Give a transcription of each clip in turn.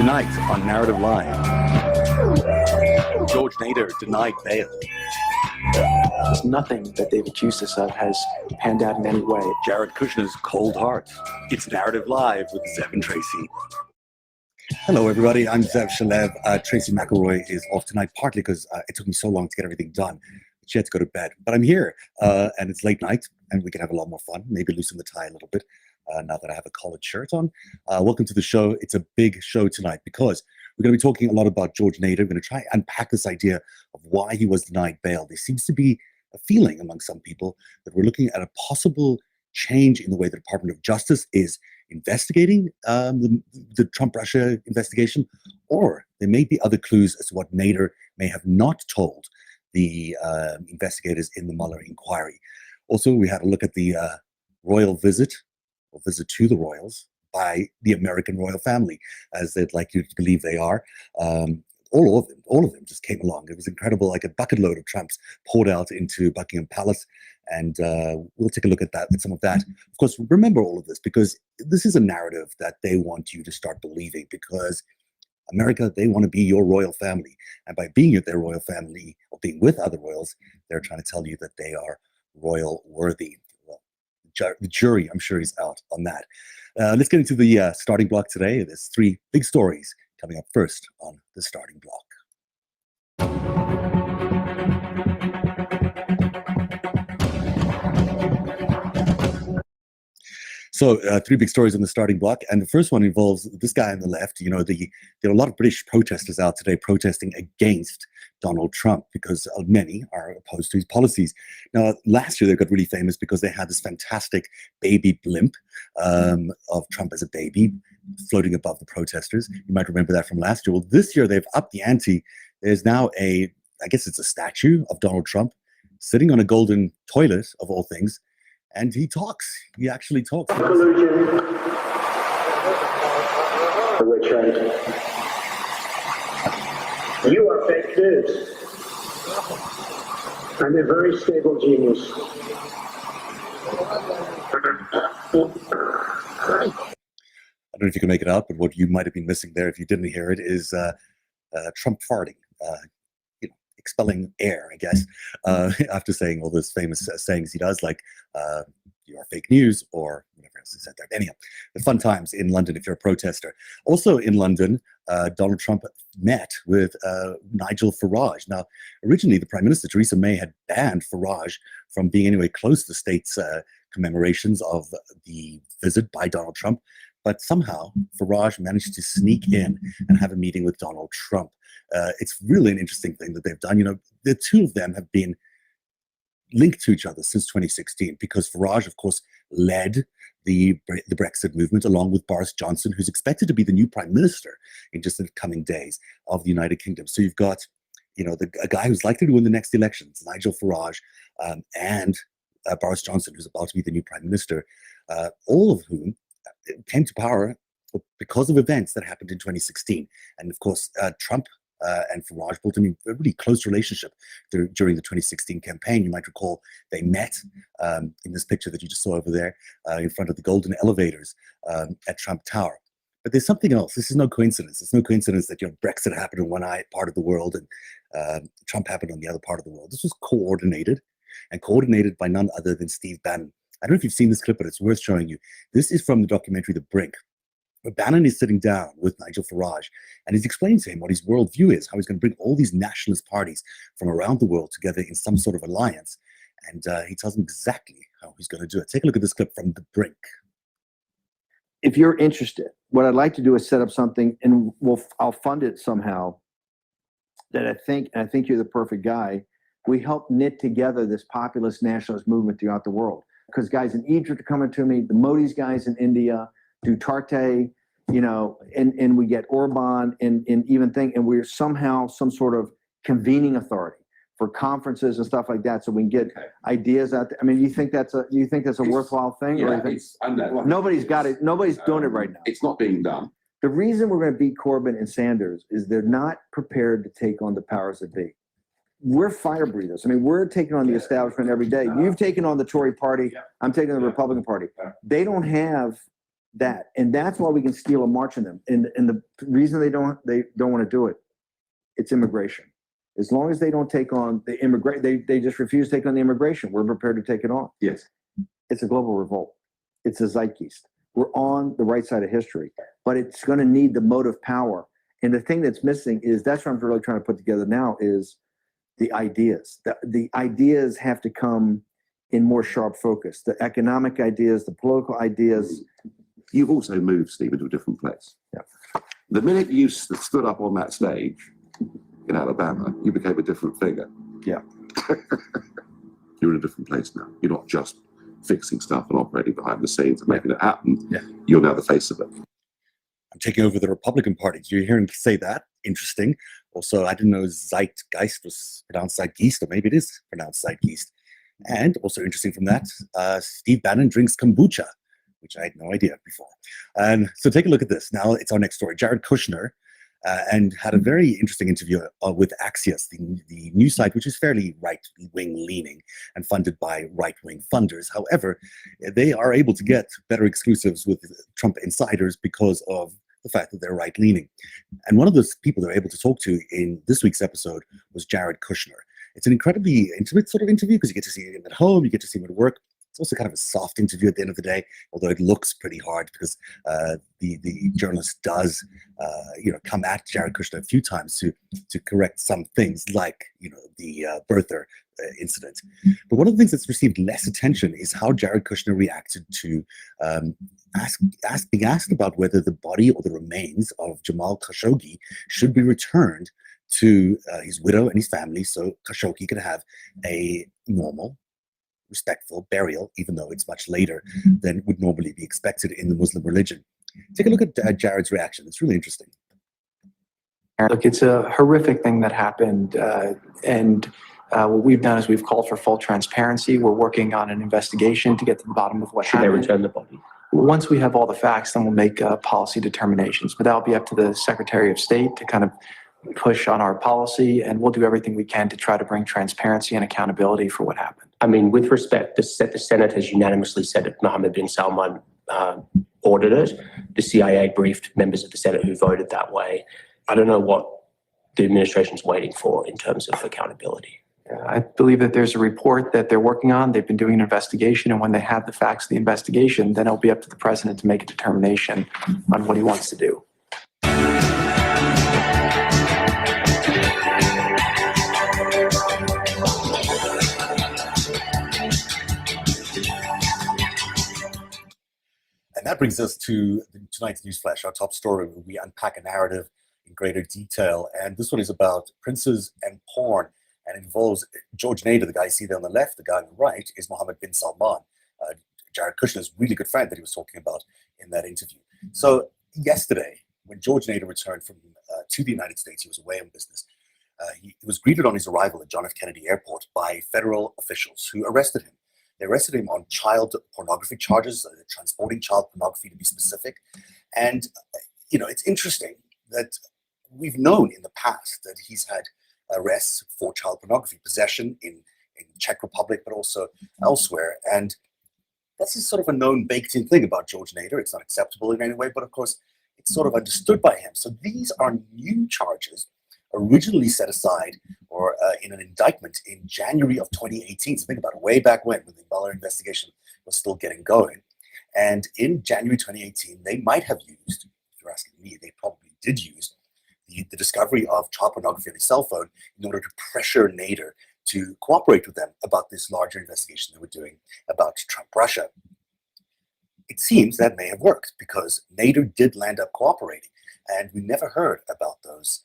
Tonight on Narrative Live, George Nader denied bail. Nothing that they've accused us of has panned out in any way. Jared Kushner's cold heart. It's Narrative Live with Zev and Tracy. Hello, everybody. I'm Zev Shalev. Tracy McElroy is off tonight, partly because it took me so long to get everything done. She had to go to bed. But I'm here, and it's late night, and we can have a lot more fun, maybe loosen the tie a little bit now that I have a collared shirt on. Welcome to the show. It's a big show tonight because we're going to be talking a lot about George Nader. We're going to try and unpack this idea of why he was denied bail. There seems to be a feeling among some people that we're looking at a possible change in the way the Department of Justice is investigating the Trump-Russia investigation, or there may be other clues as to what Nader may have not told the investigators in the Mueller inquiry. Also, we had a look at the royal visit, or visit to the royals, by the American royal family, as they'd like you to believe they are. All of them just came along. It was incredible, like a bucket load of Trumps poured out into Buckingham Palace, and we'll take a look at some of that. Of course, remember all of this because this is a narrative that they want you to start believing, because America, they want to be your royal family, and by being with their royal family or being with other royals, they're trying to tell you that they are royal worthy. Well, the jury, I'm sure, is out on that. Let's get into the starting block today. There's three big stories coming up first on the starting block. So three big stories on the starting block. And the first one involves this guy on the left. You know, there are a lot of British protesters out today protesting against Donald Trump because many are opposed to his policies. Now, last year they got really famous because they had this fantastic baby blimp of Trump as a baby floating above the protesters. You might remember that from last year. Well, this year they've upped the ante. There's now I guess it's a statue of Donald Trump sitting on a golden toilet, of all things. And he talks. He actually talks. Collusion. Which you are fake news. I'm a very stable genius. I don't know if you can make it out, but what you might have been missing there, if you didn't hear it, is Trump farting. Expelling air, I guess, after saying all those famous sayings he does, like you are fake news, or whatever else he said there. Anyhow, the fun times in London if you're a protester. Also in London, Donald Trump met with Nigel Farage. Now, originally, the Prime Minister, Theresa May, had banned Farage from being anywhere close to the state's commemorations of the visit by Donald Trump. But somehow, Farage managed to sneak in and have a meeting with Donald Trump. It's really an interesting thing that they've done. You know, the two of them have been linked to each other since 2016 because Farage, of course, led the Brexit movement along with Boris Johnson, who's expected to be the new prime minister in just the coming days of the United Kingdom. So you've got, you know, a guy who's likely to win the next elections, Nigel Farage, and Boris Johnson, who's about to be the new prime minister, all of whom came to power because of events that happened in 2016. And of course, Trump and Farage built a really close relationship during the 2016 campaign. You might recall they met in this picture that you just saw over there in front of the golden elevators at Trump Tower. But there's something else. This is no coincidence. It's no coincidence that Brexit happened in one part of the world and Trump happened on the other part of the world. This was coordinated by none other than Steve Bannon. I don't know if you've seen this clip, but it's worth showing you. This is from the documentary The Brink, where Bannon is sitting down with Nigel Farage, and he's explaining to him what his worldview is, how he's going to bring all these nationalist parties from around the world together in some sort of alliance. And he tells him exactly how he's going to do it. Take a look at this clip from The Brink. If you're interested, what I'd like to do is set up something, and I'll fund it somehow, that I think you're the perfect guy. We help knit together this populist nationalist movement throughout the world. Because guys in Egypt are coming to me, the Modi's guys in India, Duterte, you know, and we get Orban and even and we're somehow some sort of convening authority for conferences and stuff like that, so we can get ideas out there. I mean, do you think that's a worthwhile thing? Yeah, nobody's got it. Nobody's doing it right now. It's not being done. The reason we're going to beat Corbyn and Sanders is they're not prepared to take on the powers that be. We're fire breathers. I mean, we're taking on the establishment every day. You've taken on the Tory party. I'm taking the Republican Party. They don't have And that's why we can steal a march on them. And the reason they don't want to do it, it's immigration. As long as they don't take on they just refuse to take on the immigration. We're prepared to take it on. Yes. It's a global revolt. It's a zeitgeist. We're on the right side of history, but it's going to need the motive power. And the thing that's missing is that's what I'm really trying to put together now is the ideas. The ideas have to come in more sharp focus. The economic ideas, the political ideas. You've also moved, Stephen, to a different place. Yeah. The minute you stood up on that stage in Alabama, you became a different figure. Yeah. You're in a different place now. You're not just fixing stuff and operating behind the scenes and making it happen. Yeah. You're now the face of it. I'm taking over the Republican Party. Do you hear him say that? Interesting. Also, I didn't know Zeitgeist was pronounced Zeitgeist, or maybe it is pronounced Zeitgeist. And also interesting from that, Steve Bannon drinks kombucha, which I had no idea before. And so take a look at this. Now it's our next story. Jared Kushner and had a very interesting interview with Axios, the news site, which is fairly right-wing leaning and funded by right-wing funders. However, they are able to get better exclusives with Trump insiders because of the fact that they're right-leaning. And one of those people they're able to talk to in this week's episode was Jared Kushner. It's an incredibly intimate sort of interview because you get to see him at home, you get to see him at work. It's also kind of a soft interview at the end of the day, although it looks pretty hard because the journalist does, come at Jared Kushner a few times to correct some things, like the birther incident. But one of the things that's received less attention is how Jared Kushner reacted to being asked about whether the body or the remains of Jamal Khashoggi should be returned to his widow and his family, so Khashoggi could have a normal, respectful burial, even though it's much later than would normally be expected in the Muslim religion. Take a look at Jared's reaction. It's really interesting. Look, it's a horrific thing that happened, and what we've done is we've called for full transparency. We're working on an investigation to get to the bottom of what happened. Should they return the body? Once we have all the facts, then we'll make policy determinations. But that'll be up to the Secretary of State to kind of push on our policy, and we'll do everything we can to try to bring transparency and accountability for what happened. I mean, with respect, the Senate has unanimously said that Mohammed bin Salman ordered it. The CIA briefed members of the Senate who voted that way. I don't know what the administration's waiting for in terms of accountability. I believe that there's a report that they're working on. They've been doing an investigation, and when they have the facts of the investigation, then it'll be up to the president to make a determination on what he wants to do. And that brings us to tonight's newsflash, our top story, where we unpack a narrative in greater detail. And this one is about princes and porn, and involves George Nader, the guy you see there on the left. The guy on the right is Mohammed bin Salman, Jared Kushner's really good friend that he was talking about in that interview. So yesterday, when George Nader returned to the United States, he was away on business. He was greeted on his arrival at John F. Kennedy Airport by federal officials who arrested him. They arrested him on child pornography charges, transporting child pornography to be specific. And, it's interesting that we've known in the past that he's had arrests for child pornography, possession in Czech Republic, but also elsewhere. And that's just sort of a known baked-in thing about George Nader. It's not acceptable in any way, but of course, it's sort of understood by him. So these are new charges originally set aside or in an indictment in January of 2018. So think about it, way back when the Mueller investigation was still getting going. And in January 2018, they might have used, if you're asking me, they probably did use the discovery of child pornography on his cell phone in order to pressure Nader to cooperate with them about this larger investigation they were doing about Trump-Russia. It seems that may have worked because Nader did land up cooperating, and we never heard about those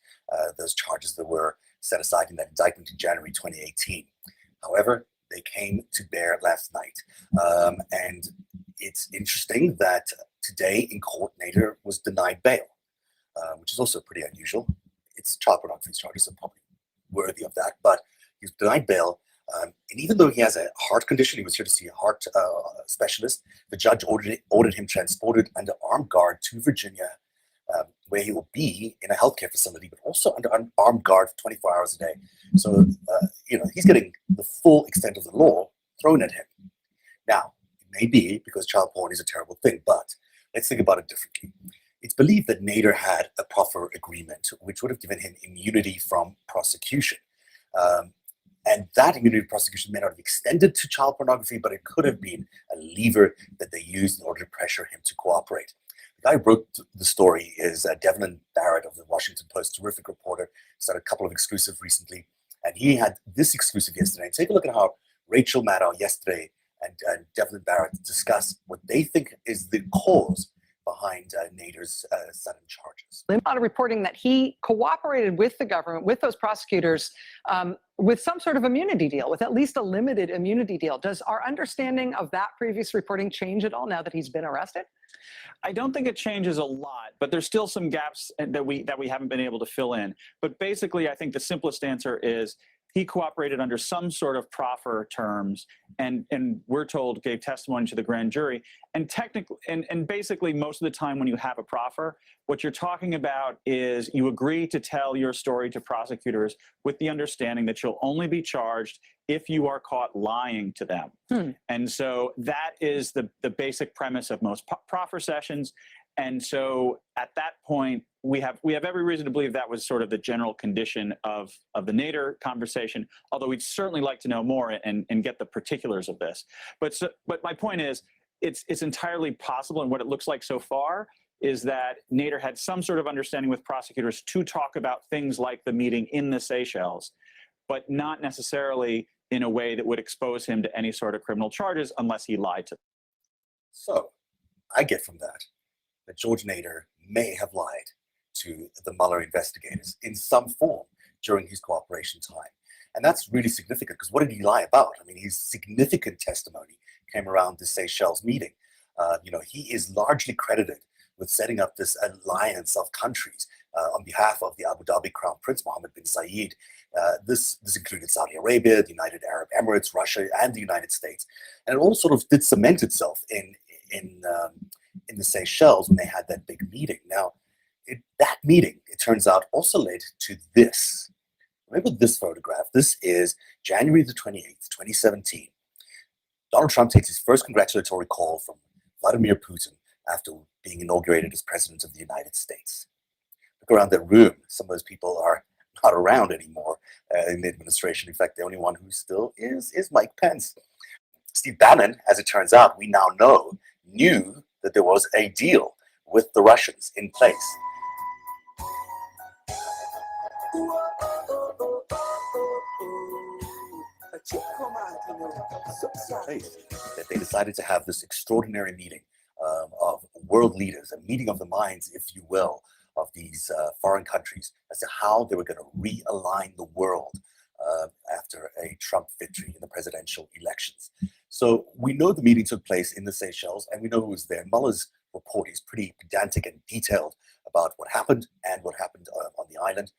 charges that were set aside in that indictment in January 2018. However, they came to bear last night. And it's interesting that today in court, Nader was denied bail, which is also pretty unusual. It's child pornography charges, so probably worthy of that, but he was denied bail. And even though he has a heart condition, he was here to see a heart specialist, the judge ordered him transported under armed guard to Virginia, where he will be in a healthcare facility, but also under armed guard for 24 hours a day. So, he's getting the full extent of the law thrown at him. Now, it may be because child porn is a terrible thing, but Let's think about it differently. It's believed that Nader had a proffer agreement, which would have given him immunity from prosecution. And that immunity from prosecution may not have extended to child pornography, but it could have been a lever that they used in order to pressure him to cooperate. The guy who wrote the story is Devlin Barrett of the Washington Post, terrific reporter. He's had a couple of exclusives recently, and he had this exclusive yesterday. And take a look at how Rachel Maddow yesterday and Devlin Barrett discuss what they think is the cause behind Nader's sudden charges. A lot of reporting that he cooperated with the government, with those prosecutors, with some sort of immunity deal, with at least a limited immunity deal. Does our understanding of that previous reporting change at all now that he's been arrested? I don't think it changes a lot, but there's still some gaps that we haven't been able to fill in. But basically, I think the simplest answer is he cooperated under some sort of proffer terms, and we're told gave testimony to the grand jury. And technically, and basically, most of the time when you have a proffer, what you're talking about is you agree to tell your story to prosecutors with the understanding that you'll only be charged if you are caught lying to them. And so that is the basic premise of most proffer sessions. And so at that point, we have every reason to believe that was sort of the general condition of the Nader conversation, although we'd certainly like to know more and get the particulars of this. But my point is, it's entirely possible, and what it looks like so far is that Nader had some sort of understanding with prosecutors to talk about things like the meeting in the Seychelles, but not necessarily in a way that would expose him to any sort of criminal charges unless he lied to them. So I get from that George Nader may have lied to the Mueller investigators in some form during his cooperation time. And that's really significant, because what did he lie about? I mean, his significant testimony came around the Seychelles meeting. He is largely credited with setting up this alliance of countries on behalf of the Abu Dhabi Crown Prince Mohammed bin Zayed. This included Saudi Arabia, the United Arab Emirates, Russia, and the United States. And it all sort of did cement itself in the Seychelles when they had that big meeting. Now, that meeting, it turns out, also led to this. Remember this photograph? This is January the 28th, 2017. Donald Trump takes his first congratulatory call from Vladimir Putin after being inaugurated as president of the United States. Look around that room. Some of those people are not around anymore in the administration. In fact, the only one who still is Mike Pence. Steve Bannon, as it turns out, we now know, knew that there was a deal with the Russians in place. That they decided to have this extraordinary meeting of world leaders, a meeting of the minds, if you will, of these foreign countries as to how they were going to realign the world after a Trump victory in the presidential elections. So we know the meeting took place in the Seychelles, and we know who was there. Mueller's report is pretty pedantic and detailed about what happened and what happened on the island.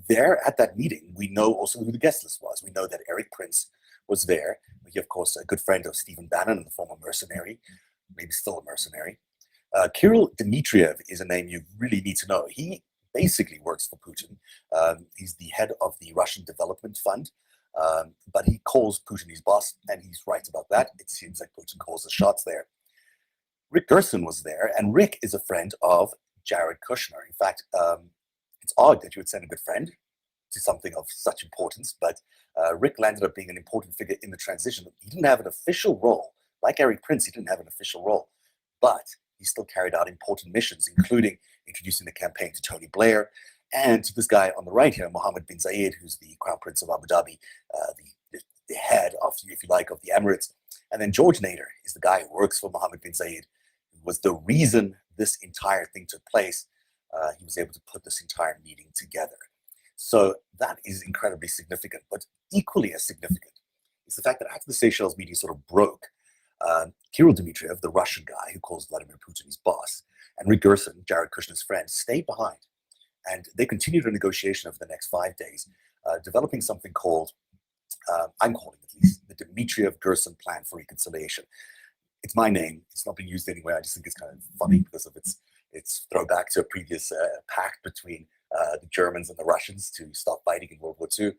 There at that meeting, we know also who the guest list was. We know that Eric Prince was there. He, of course, a good friend of Stephen Bannon and the former mercenary, maybe still a mercenary. Kirill Dmitriev is a name you really need to know. He basically works for Putin. He's the head of the Russian Development Fund, but he calls Putin his boss, and he's right about that. It seems like Putin calls the shots there. Rick Gerson was there, and Rick is a friend of Jared Kushner. In fact, it's odd that you would send a good friend to something of such importance, but Rick landed up being an important figure in the transition. He didn't have an official role. Like Eric Prince, he didn't have an official role, but he still carried out important missions, including introducing the campaign to Tony Blair and to this guy on the right here, Mohammed bin Zayed, who's the Crown Prince of Abu Dhabi, the head of, if you like, of the Emirates. And then George Nader is the guy who works for Mohammed bin Zayed, who was the reason this entire thing took place. He was able to put this entire meeting together. So that is incredibly significant, but equally as significant is the fact that after the Seychelles meeting sort of broke, Kirill Dmitriev, the Russian guy who calls Vladimir Putin his boss, and Rick Gerson, Jared Kushner's friend, stayed behind. And they continued a negotiation over the next 5 days, developing something called, I'm calling it at least, the Dmitriev-Gerson Plan for Reconciliation. It's my name. It's not been used anywhere. I just think it's kind of funny because of its throwback to a previous pact between the Germans and the Russians to stop fighting in World War II.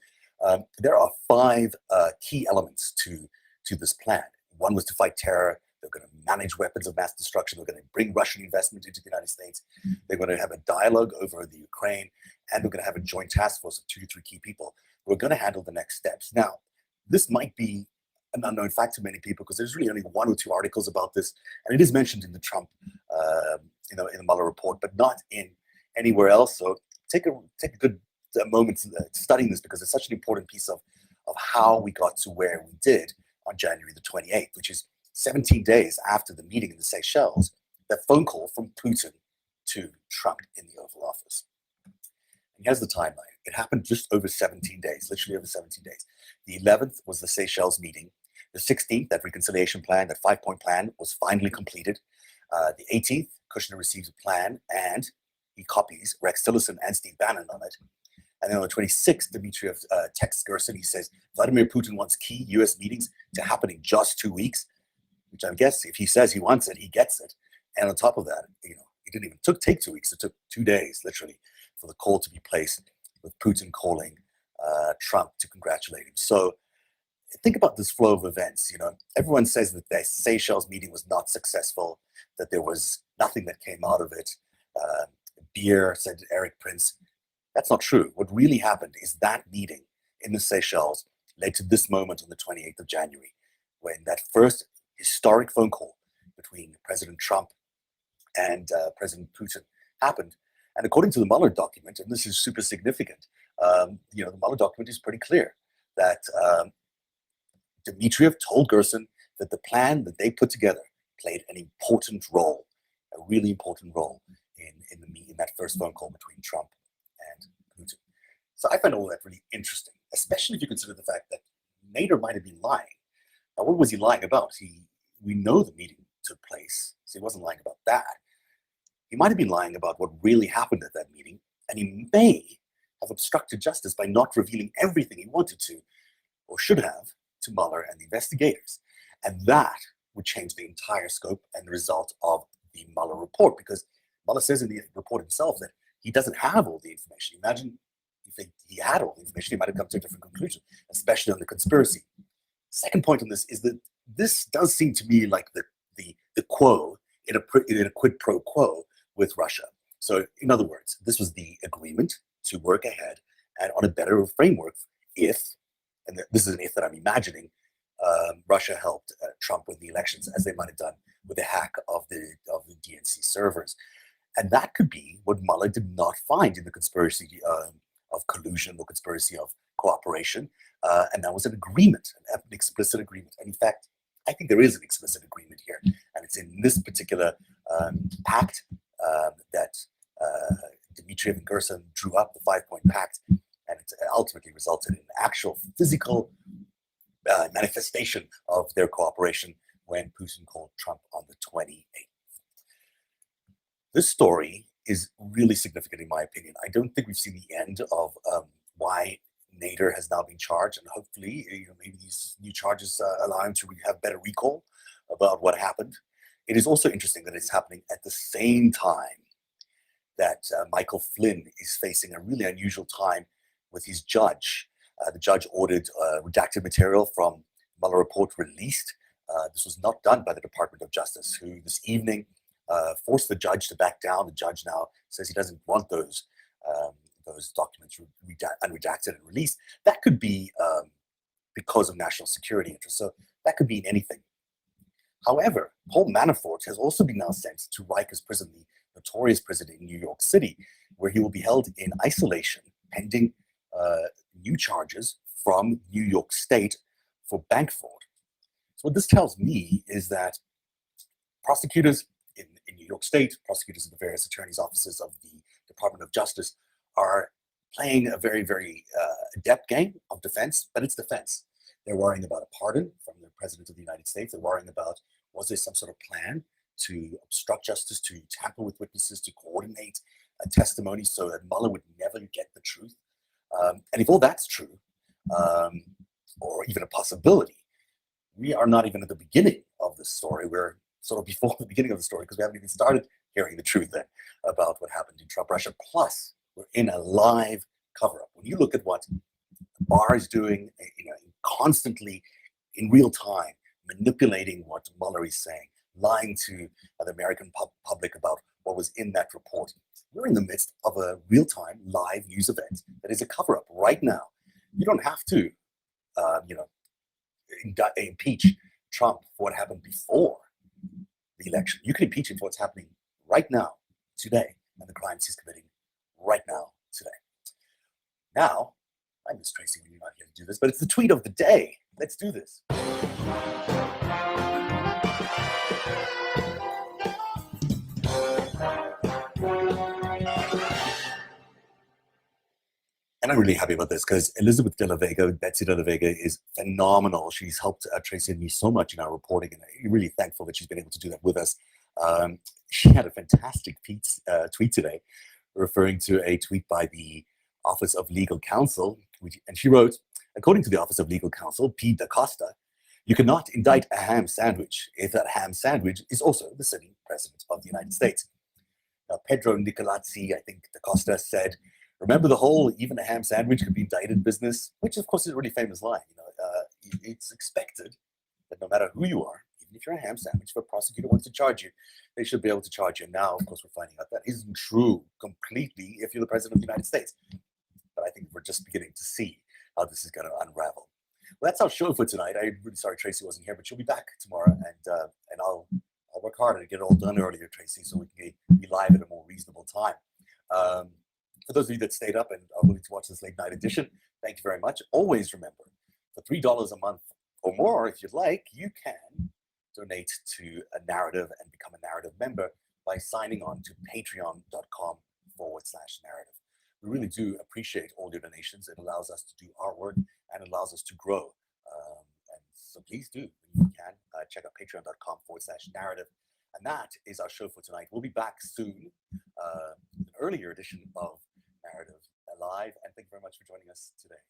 There are 5 key elements to this plan. One was to fight terror. They're going to manage weapons of mass destruction. They're going to bring Russian investment into the United States. They're going to have a dialogue over the Ukraine, and we're going to have a joint task force of 2 to 3 key people who are going to handle the next steps. Now, this might be an unknown fact to many people because there's really only 1 or 2 articles about this, and it is mentioned in the Trump, in the Mueller report, but not in anywhere else. So take a good moment studying this because it's such an important piece of how we got to where we did on January the 28th, which is 17 days after the meeting in the Seychelles, that phone call from Putin to Trump in the Oval Office. And here's the timeline. It happened just over 17 days, literally over 17 days. The 11th was the Seychelles meeting. The 16th, that reconciliation plan, that 5-point plan, was finally completed. The 18th, Kushner receives a plan, and he copies Rex Tillerson and Steve Bannon on it. And then on the 26th, Dmitriev texts Gerson. He says, Vladimir Putin wants key U.S. meetings to happen in just 2 weeks, which I guess if he says he wants it, he gets it. And on top of that, it didn't even take 2 weeks. It took 2 days, literally, for the call to be placed, with Putin calling Trump to congratulate him. So think about this flow of events. Everyone says that the Seychelles meeting was not successful, that there was nothing that came out of it. Beer, said Eric Prince. That's not true. What really happened is that meeting in the Seychelles led to this moment on the 28th of January, when that first historic phone call between President Trump and President Putin happened. And according to the Mueller document, and this is super significant, the Mueller document is pretty clear that Dmitriev told Gerson that the plan that they put together played an important role, a really important role in that first phone call between Trump and Putin. So I find all that really interesting, especially if you consider the fact that Nader might have been lying. Now, what was he lying about? We know the meeting took place, so he wasn't lying about that. He might have been lying about what really happened at that meeting, and he may have obstructed justice by not revealing everything he wanted to, or should have, to Mueller and the investigators. And that would change the entire scope and the result of the Mueller report, because Mueller says in the report himself that he doesn't have all the information. Imagine if he had all the information, he might have come to a different conclusion, especially on the conspiracy. Second point on this is that this does seem to me like the quo in a quid pro quo with Russia. So in other words, this was the agreement to work ahead and on a better framework if, and this is an if that I'm imagining, Russia helped Trump win the elections, as they might have done with the hack of the DNC servers. And that could be what Mueller did not find in the conspiracy of collusion, the conspiracy of cooperation. And that was an agreement, an explicit agreement. And in fact, I think there is an explicit agreement here. And it's in this particular pact that Dmitriev and Gerson drew up, the 5-point pact, and it ultimately resulted in actual physical manifestation of their cooperation when Putin called Trump on the 28th. This story is really significant in my opinion. I don't think we've seen the end of why Nader has now been charged, and hopefully maybe these new charges allow him to have better recall about what happened. It is also interesting that it's happening at the same time that Michael Flynn is facing a really unusual time with his judge. The judge ordered redacted material from Mueller report released. This was not done by the Department of Justice, who this evening forced the judge to back down. The judge now says he doesn't want those documents unredacted and released. That could be because of national security interests. So that could mean anything. However, Paul Manafort has also been now sent to Rikers Prison, the notorious prison in New York City, where he will be held in isolation pending new charges from New York State for bank fraud. So what this tells me is that prosecutors in New York State, prosecutors in the various attorneys' offices of the Department of Justice are playing a very, very adept game of defense, but it's defense. They're worrying about a pardon from the President of the United States. They're worrying about, was there some sort of plan to obstruct justice, to tamper with witnesses, to coordinate a testimony so that Mueller would never get the truth? And if all that's true, or even a possibility, we are not even at the beginning of the story. We're sort of before the beginning of the story because we haven't even started hearing the truth then about what happened in Trump Russia. Plus, we're in a live cover-up. When you look at what Barr is doing, constantly in real time, manipulating what Mueller is saying, lying to the American public about what was in that report. We're in the midst of a real-time live news event that is a cover-up right now. You don't have to, impeach Trump for what happened before the election. You can impeach him for what's happening right now, today, and the crimes he's committing right now, today. Now, I miss Tracy when you're not here to do this, but it's the tweet of the day. Let's do this. And I'm really happy about this because Elizabeth De La Vega, Betsy De La Vega, is phenomenal. She's helped Tracy and me so much in our reporting, and I'm really thankful that she's been able to do that with us. She had a fantastic tweet today referring to a tweet by the Office of Legal Counsel, and she wrote, according to the Office of Legal Counsel, P. DaCosta, you cannot indict a ham sandwich if that ham sandwich is also the sitting president of the United States. Now, Pedro Nicolazzi, I think DaCosta said, remember the whole even a ham sandwich could be indicted business, which of course is a really famous line. It's expected that no matter who you are, even if you're a ham sandwich, if a prosecutor wants to charge you, they should be able to charge you. Now, of course, we're finding out that isn't true completely if you're the president of the United States. But I think we're just beginning to see how this is going to unravel. Well, that's our show for tonight. I'm really sorry Tracy wasn't here, but she'll be back tomorrow, and I'll work harder to get it all done earlier, Tracy, so we can be live at a more reasonable time. For those of you that stayed up and are willing to watch this late night edition, thank you very much. Always remember, for $3 a month or more, if you'd like, you can donate to a Narrative and become a Narrative member by signing on to patreon.com/narrative. We really do appreciate all your donations. It allows us to do our work and allows us to grow. And so please do, when you can, check out patreon.com/narrative. And that is our show for tonight. We'll be back soon, an earlier edition of Narrative Live. And thank you very much for joining us today.